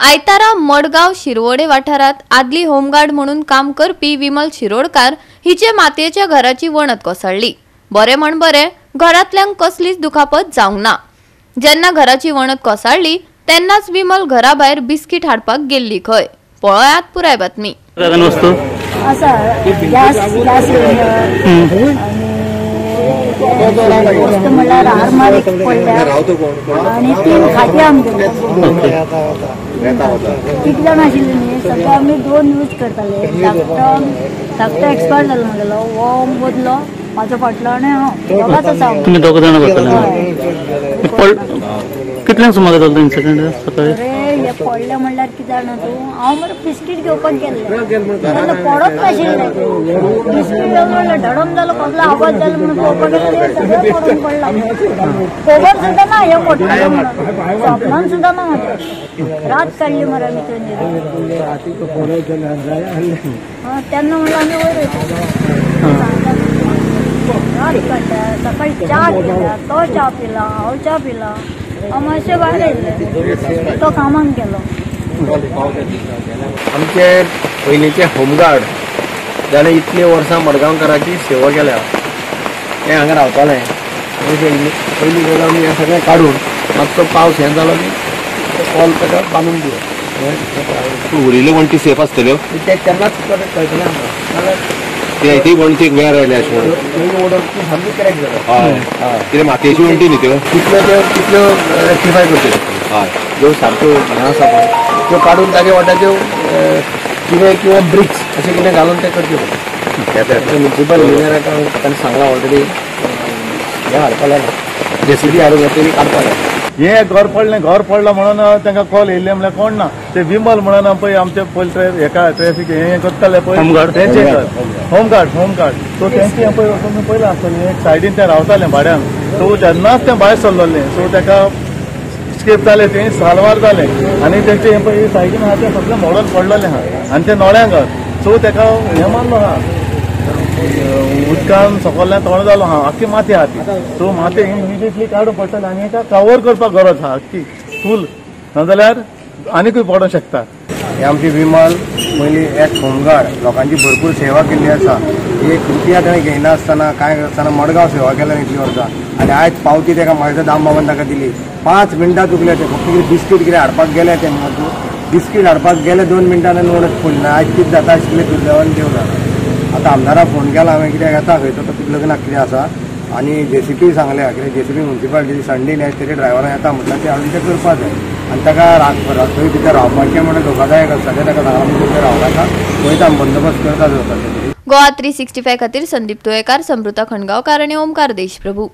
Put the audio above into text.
आयतारा मडगाव शिरवडे वाठारात आदली होमगार्ड म्हणून काम करपी विमल शिरोडकार हिचे मातयेच्या घराची वणत कोसळ्ळी। बरे म्हण बरे घरातल्यांक कसलीच दुखापत जावंक ना। जेन्ना घराची वणत कोसळ्ळी तेन्नाच विमल घरा भायर बिस्कीट हाडपाक गेल्ली खंय। पळयात पुराय बातमी। वस्तू म्हणल्यार आरमारीक पडल्या आणि 3 खाटी आमचे किती जाण आशिल्ले न्ही सगळे आमी 2 यूज करताले। धाकटो एक्सपायर जालो म्हगेलो हो बदलो म्हाजो फाटलो आनी हांव दोगांच आसा। तुम्ही दोग जाण करताले कितल्यांक सुमार जालो इन्सिडेंट सकाळी? हे पडले म्हणल्यार कितें जाणा तूं हांव मरे बिस्कीट घेवपाक गेल्लें तेन्ना पडत नाशिल्लें बिस्कीट घेवन म्हणल्यार धडम जालो कसलो आवाज जालो म्हणून पळोवपाक गेलें सगळें पडून पडला। खबर सुद्दां ना हे पडटलें म्हणून सपनान सुद्दां ना म्हाका रात काडली मरे आमी थंय तेन्ना म्हणल्यार आमी वयर रात काडटा सकाळी च्या केला तो च्या पिला हांव च्या पिला हांव मातशें भायर येयलें तो कामाक गेलो। आमचे पयलींचे होमगार्ड जाणें इतली वर्सां मडगांवकाराची सेवा केल्या ते हांगा रावताले। पयलीं गेलो आमी हें सगळें काडून मातसो पावस हें जालो की कॉल ताका बांदून दिवप। उरिल्ल्यो वणटी सेफ आसतल्यो ते तेन्नाच कळटलें आमकां ती वणटीक वेळ आयले अशें पयलीं ऑर्डर सामकी क्रॅक जालो। हय कितें मातयेची वणटी न्ही त्यो तितल्यो रेक्टिफाय करच्यो हय ज्यो सारक्यो हें आसा पळय त्यो काडून तागे वाट्याच्यो कितें किंवा ब्रिक्स अशें कितें घालून तें करचें पडटा। म्युनिसिपल इंजिनियराक ताणें सांगलां ऑलरेडी हें हाडपाक लागलें जेसीबी हाडून येतली काडपाक लागलें। हे घर पडलं म्हणून तांकां कॉल येयल्ले म्हणल्यार कोण ना ते विमल म्हणून पळय आमचे पयलीं हेका ट्रॅफिक हें करताले पळय तेंचे होमगार्ड सो तेंचे पळय तुमी पयलें आसतलें एक सायडीन ते रावताले भाड्यान सो तेन्नाच तें भायर सरलोलें सो ताका स्केप जालें तें सालवार जालें आनी तेंचे हें पळय सायडीन आहा तें सगळें मोडोन पडलेलें आहा आनी तें नोळ्यां घर सो ताका हें मारलो आहा उदकान सकयल्यान तोंड जालो आहा आख्खी माती आहा ती सो माती इमिडिएटली काडून पडटलें आनी हेका कवर करपाक गरज आहा आख्खी फूल नाजाल्यार आनीकूय पडोंक शकता। हे आमची विमल पयलीं एक होमगार्ड लोकांची भरपूर सेवा केल्ली आसा। 1 रुपया ताणें घेयनासतना कांय नासतना मडगांव सेवा केल्या इतली वर्सां आनी आयज पावती ताका म्हाजो दाम बाबान ताका दिली। 5 मिनटां चुकले ते फक्त बिस्कीट कितें हाडपाक गेले ते बिस्कीट हाडपाक गेले 2 मिनटांनी वणत पडली ना। आयज कितें जाता आशिल्लें तुजेवन देव जाता। आतां आमदाराक फोन केला हांवें कित्याक येता खंय तो कितलो लग्नाक कितें आसा आनी जेसीपी सांगल्या कितें जेसीपी म्युनिसिपालिटी संडे न्ही तरी ड्रायव्हरां येता म्हटल्यार ते हाडून तें करपाक जाय आनी ताका थंय भितर रावपाचें म्हणून धोकादायक आसता तें ताका सांगलां थंय रावनाका वयता बंदोबस्त करता जाता। गोवा 365 खातीर संदीप तुयेकार, समृता खणगांवकार आनी ओमकार देशप्रभू।